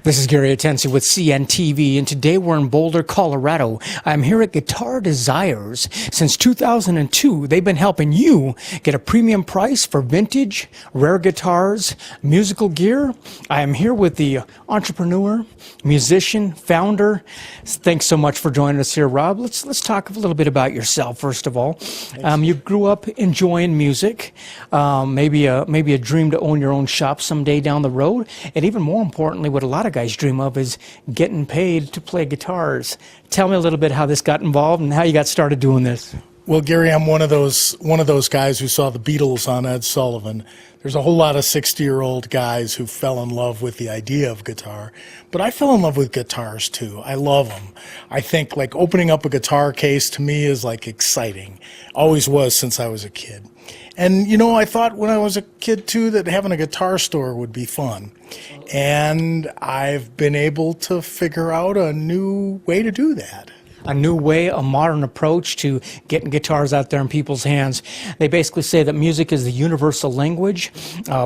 This is Gary Atensi with CNTV, and today we're in Boulder, Colorado. I'm here at Guitar Desires. Since 2002, they've been helping you get a premium price for vintage, rare guitars, musical gear. I am here with the entrepreneur, musician, founder. Thanks so much for joining us here, Rob. Let's talk a little bit about yourself, first of all. You grew up enjoying music, maybe a dream to own your own shop someday down the road, and even more importantly, what a lot of guys dream of is getting paid to play guitars. Tell me a little bit how this got involved and how you got started doing this. Well, Gary, I'm one of those guys who saw the Beatles on Ed Sullivan. There's a whole lot of 60-year-old guys who fell in love with the idea of guitar, but I fell in love with guitars too. I love them. I think like opening up a guitar case to me is like exciting. Always was since I was a kid. And, you know, I thought when I was a kid, too, that having a guitar store would be fun. And I've been able to figure out a new way to do that. A new way, a modern approach to getting guitars out there in people's hands. They basically say that music is the universal language.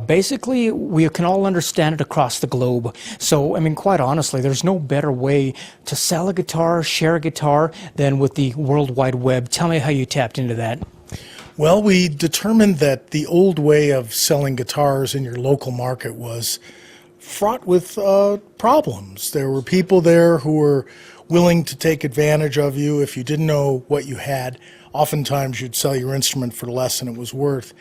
Basically, we can all understand it across the globe. So, I mean, quite honestly, there's no better way to sell a guitar, share a guitar, than with the World Wide Web. Tell me how you tapped into that. Well, we determined that the old way of selling guitars in your local market was fraught with problems. There were people there who were willing to take advantage of you if you didn't know what you had. Oftentimes you'd sell your instrument for less than it was worth.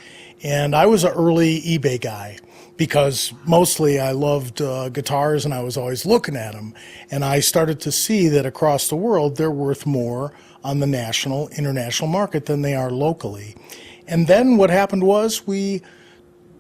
And I was an early eBay guy because mostly I loved guitars and I was always looking at them. And I started to see that across the world they're worth more on the national, international market than they are locally. And then what happened was we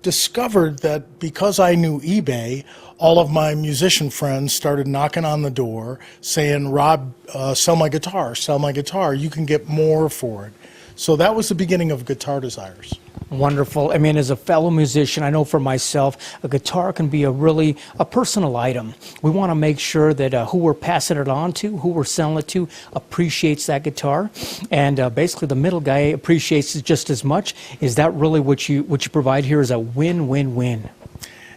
discovered that because I knew eBay, all of my musician friends started knocking on the door saying, Rob, sell my guitar, you can get more for it. So that was the beginning of Guitar Desires. Wonderful. I mean, as a fellow musician, I know for myself, a guitar can be a personal item. We want to make sure that who we're passing it on to, who we're selling it to, appreciates that guitar. And basically the middle guy appreciates it just as much. Is that really what you provide here is a win-win-win?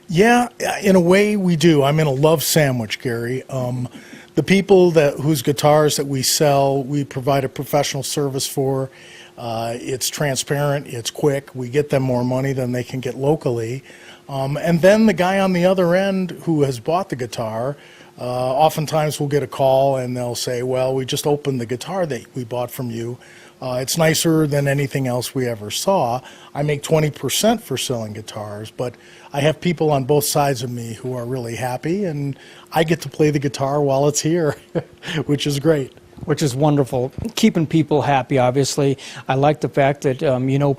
Yeah, in a way we do. I'm in a love sandwich, Gary. The people whose guitars that we sell, we provide a professional service for. It's transparent, it's quick, we get them more money than they can get locally. And then the guy on the other end who has bought the guitar, oftentimes we'll get a call and they'll say, well, we just opened the guitar that we bought from you. It's nicer than anything else we ever saw. I make 20% for selling guitars, but I have people on both sides of me who are really happy, and I get to play the guitar while it's here, which is great. Which is wonderful. Keeping people happy, obviously. I like the fact that,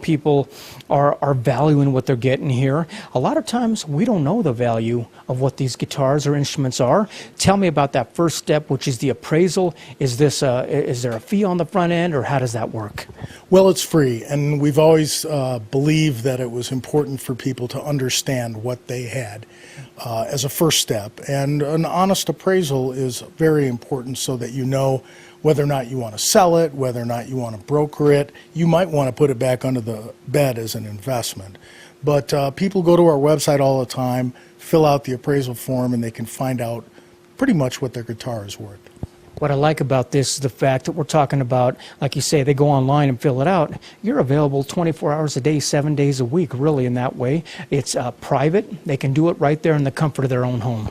people are valuing what they're getting here. A lot of times we don't know the value of what these guitars or instruments are. Tell me about that first step, which is the appraisal. Is there a fee on the front end, or how does that work? Well, it's free, and we've always believed that it was important for people to understand what they had as a first step. And an honest appraisal is very important so that you know whether or not you want to sell it, whether or not you want to broker it. You might want to put it back under the bed as an investment. But people go to our website all the time, fill out the appraisal form, and they can find out pretty much what their guitar is worth. What I like about this is the fact that we're talking about, like you say, they go online and fill it out. You're available 24 hours a day, 7 days a week, really, in that way. It's private. They can do it right there in the comfort of their own home.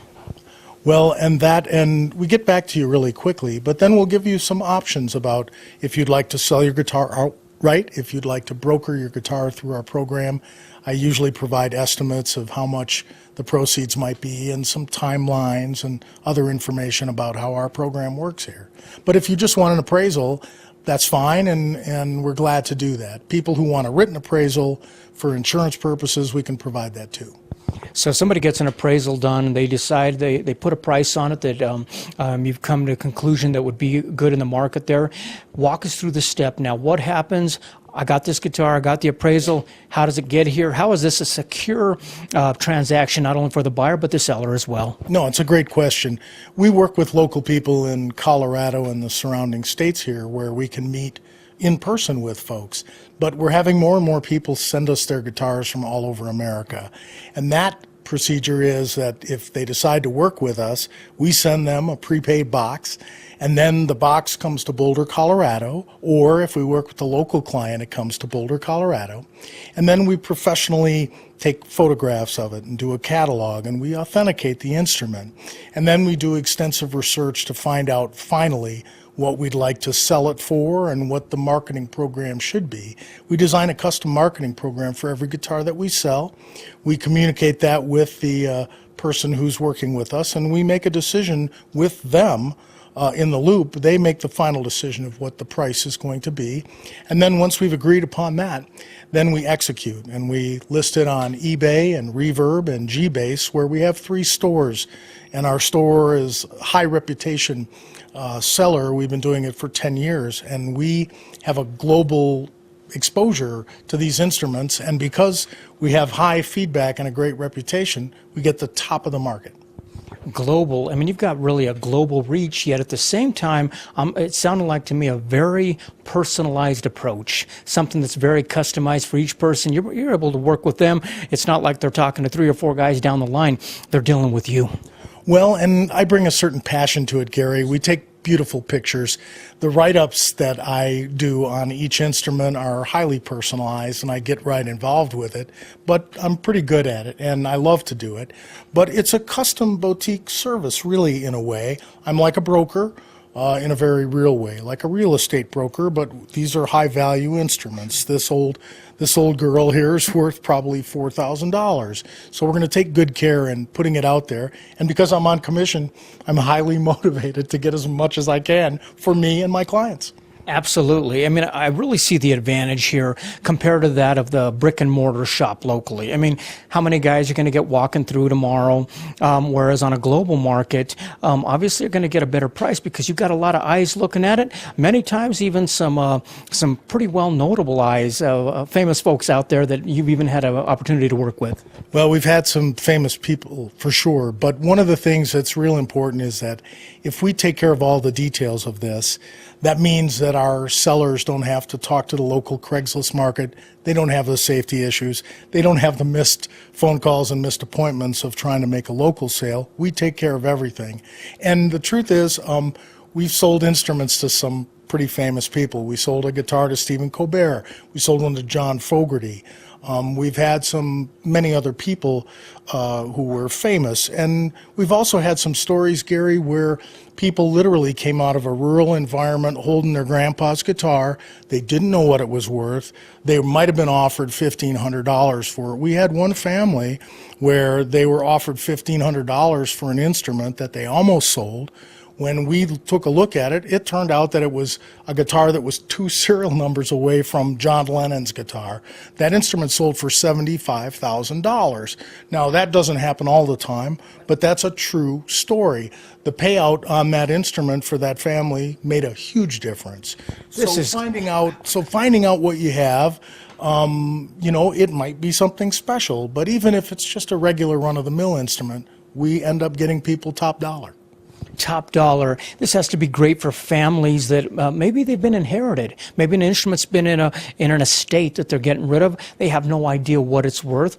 Well, and we get back to you really quickly, but then we'll give you some options about if you'd like to sell your guitar outright, if you'd like to broker your guitar through our program. I usually provide estimates of how much the proceeds might be and some timelines and other information about how our program works here. But if you just want an appraisal, that's fine, and we're glad to do that. People who want a written appraisal for insurance purposes, we can provide that too. So somebody gets an appraisal done, and they decide they put a price on it that you've come to a conclusion that would be good in the market there. Walk us through the step now. What happens? I got this guitar, I got the appraisal. How does it get here? How is this a secure transaction, not only for the buyer, but the seller as well? No, it's a great question. We work with local people in Colorado and the surrounding states here where we can meet in person with folks. But we're having more and more people send us their guitars from all over America. And that procedure is that if they decide to work with us, we send them a prepaid box, and then the box comes to Boulder, Colorado, or if we work with the local client, it comes to Boulder, Colorado. And then we professionally take photographs of it and do a catalog, and we authenticate the instrument. And then we do extensive research to find out finally what we'd like to sell it for and what the marketing program should be. We design a custom marketing program for every guitar that we sell. We communicate that with the person who's working with us, and we make a decision with them in the loop. They make the final decision of what the price is going to be. And then once we've agreed upon that, then we execute, and we list it on eBay and Reverb and Gbase, where we have 3 stores. And our store is high reputation seller. We've been doing it for 10 years, and we have a global exposure to these instruments. And because we have high feedback and a great reputation, we get the top of the market. Global. I mean, you've got really a global reach, yet at the same time, it sounded like to me a very personalized approach, something that's very customized for each person. You're able to work with them. It's not like they're talking to 3 or 4 guys down the line. They're dealing with you. Well, and I bring a certain passion to it, Gary. We take beautiful pictures. The write-ups that I do on each instrument are highly personalized, and I get right involved with it, but I'm pretty good at it, and I love to do it. But it's a custom boutique service, really, in a way. I'm like a broker in a very real way, like a real estate broker, but these are high-value instruments. This old girl here is worth probably $4,000. So we're going to take good care in putting it out there. And because I'm on commission, I'm highly motivated to get as much as I can for me and my clients. Absolutely. I mean, I really see the advantage here compared to that of the brick and mortar shop locally. I mean, how many guys are going to get walking through tomorrow? Whereas on a global market, obviously you're going to get a better price because you've got a lot of eyes looking at it. Many times even some pretty well notable eyes, famous folks out there that you've even had an opportunity to work with. Well, we've had some famous people for sure, but one of the things that's real important is that if we take care of all the details of this, that means that our sellers don't have to talk to the local Craigslist market. They don't have the safety issues. They don't have the missed phone calls and missed appointments of trying to make a local sale. We take care of everything. And the truth is, we've sold instruments to some pretty famous people. We sold a guitar to Stephen Colbert. We sold one to John Fogerty. We've had many other people who were famous. And we've also had some stories, Gary, where people literally came out of a rural environment holding their grandpa's guitar. They didn't know what it was worth. They might have been offered $1,500 for it. We had one family where they were offered $1,500 for an instrument that they almost sold. When we took a look at it, it turned out that it was a guitar that was 2 serial numbers away from John Lennon's guitar. That instrument sold for $75,000. Now, that doesn't happen all the time, but that's a true story. The payout on that instrument for that family made a huge difference. Finding out what you have, it might be something special, but even if it's just a regular run-of-the-mill instrument, we end up getting people top dollar. Top dollar. This has to be great for families that maybe they've been inherited. Maybe an instrument's been in an estate that they're getting rid of. They have no idea what it's worth.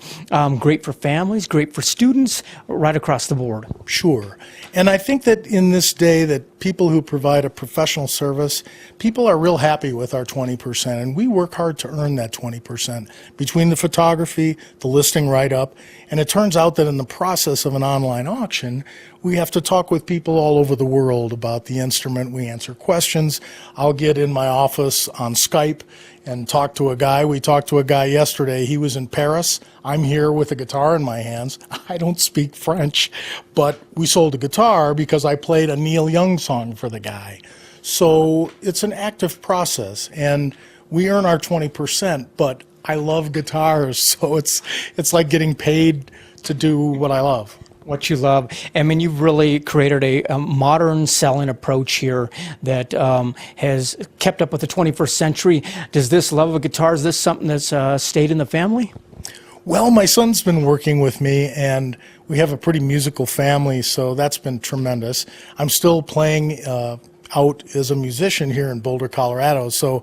Great for families, great for students, right across the board. Sure. And I think that in this day that people who provide a professional service, people are real happy with our 20%, and we work hard to earn that 20% between the photography, the listing write-up, and it turns out that in the process of an online auction, we have to talk with people all over the world about the instrument. We answer questions. I'll get in my office on Skype and talk to a guy. We talked to a guy yesterday. He was in Paris. I'm here with a guitar in my hands. I don't speak French, but we sold a guitar because I played a Neil Young song for the guy. So it's an active process, and we earn our 20%, but I love guitars, so it's like getting paid to do what I love. What you love. I mean, you've really created a modern selling approach here that has kept up with the 21st century. Does this love of guitar, is this something that's stayed in the family? Well, my son's been working with me, and we have a pretty musical family, so that's been tremendous. I'm still playing out as a musician here in Boulder, Colorado, so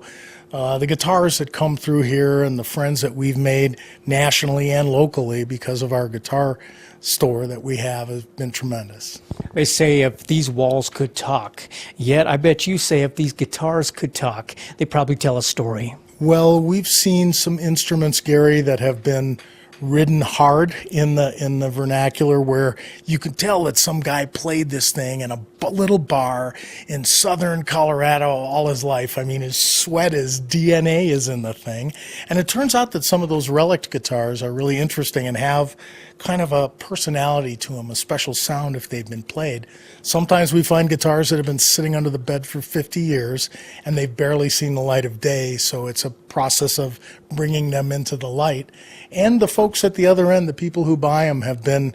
The guitars that come through here and the friends that we've made nationally and locally because of our guitar store that we have been tremendous. They say if these walls could talk, yet I bet you say if these guitars could talk, they probably tell a story. Well, we've seen some instruments, Gary, that have been ridden hard in the vernacular, where you can tell that some guy played this thing in a little bar in southern Colorado all his life. I mean, his sweat, his DNA is in the thing. And it turns out that some of those relic guitars are really interesting and have kind of a personality to them, a special sound if they've been played. Sometimes we find guitars that have been sitting under the bed for 50 years and they've barely seen the light of day, so it's a process of bringing them into the light. And the folks at the other end, the people who buy them, have been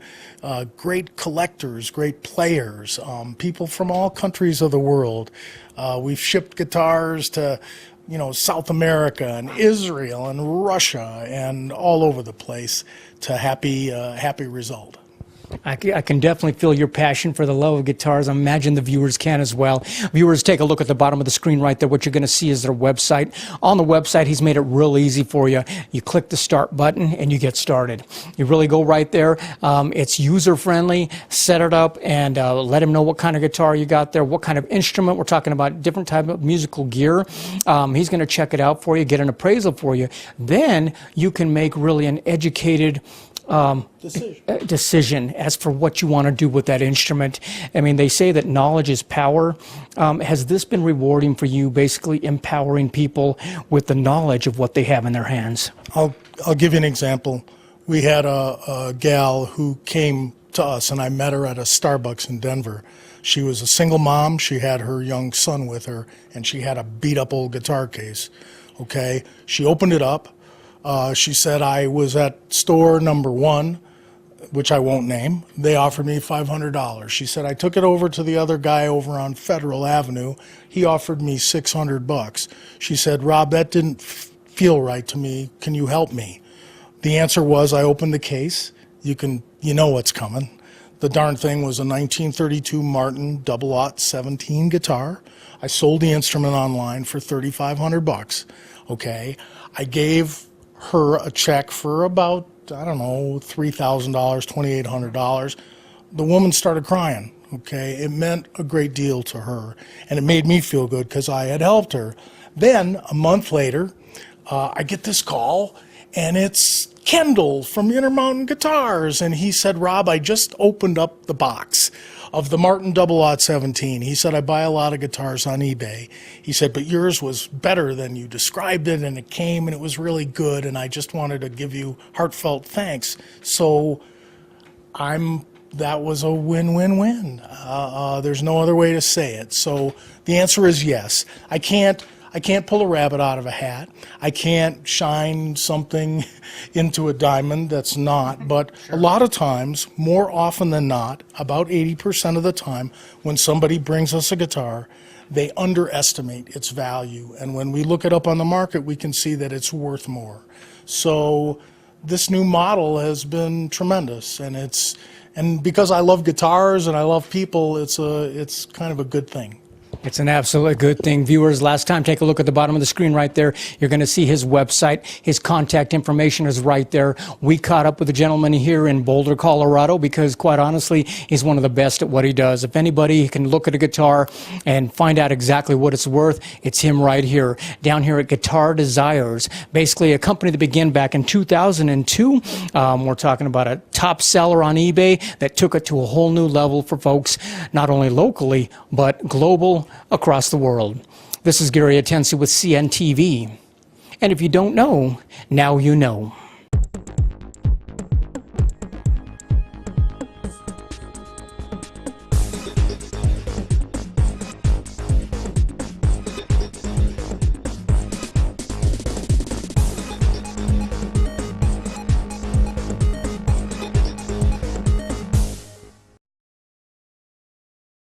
great collectors, great players, people from all countries of the world. We've shipped guitars to South America and Israel and Russia and all over the place to happy result. I can definitely feel your passion for the love of guitars. I imagine the viewers can as well. Viewers, take a look at the bottom of the screen right there. What you're going to see is their website. On the website, he's made it real easy for you. You click the start button and you get started. You really go right there. It's user-friendly. Set it up and let him know what kind of guitar you got there, what kind of instrument. We're talking about different type of musical gear. He's going to check it out for you, get an appraisal for you. Then you can make really an educated decision as for what you want to do with that instrument. I mean, they say that knowledge is power. Has this been rewarding for you, basically empowering people with the knowledge of what they have in their hands? I'll give you an example. We had a gal who came to us, and I met her at a Starbucks in Denver. She was a single mom. She had her young son with her, and she had a beat-up old guitar case. Okay, she opened it up. She said, I was at store number 1, which I won't name. They offered me $500. She said, I took it over to the other guy over on Federal Avenue. He offered me $600. She said, Rob, that didn't feel right to me. Can you help me? The answer was, I opened the case. You know what's coming. The darn thing was a 1932 Martin 0017 guitar. I sold the instrument online for $3,500. Okay, I gave her a check for about, I don't know, $3,000, $2,800. The woman started crying. Okay, it meant a great deal to her, and it made me feel good because I had helped her. Then a month later, I get this call, and it's Kendall from Intermountain Guitars, and he said, Rob, I just opened up the box of the Martin 0017. He said, I buy a lot of guitars on eBay. He said, but yours was better than you described it, and it came, and it was really good, and I just wanted to give you heartfelt thanks. So that was a win-win-win. There's no other way to say it. So the answer is yes. I can't pull a rabbit out of a hat. I can't shine something into a diamond that's not. But a lot of times, more often than not, about 80% of the time, when somebody brings us a guitar, they underestimate its value. And when we look it up on the market, we can see that it's worth more. So this new model has been tremendous. And because I love guitars and I love people, it's kind of a good thing. It's an absolute good thing. Viewers, last time, take a look at the bottom of the screen right there. You're going to see his website. His contact information is right there. We caught up with a gentleman here in Boulder, Colorado, because quite honestly, he's one of the best at what he does. If anybody can look at a guitar and find out exactly what it's worth, it's him right here, down here at Guitar Desires, basically a company that began back in 2002. We're talking about a top seller on eBay that took it to a whole new level for folks, not only locally, but global, across the world. This is Gary Atensi with CNTV. And if you don't know, now you know.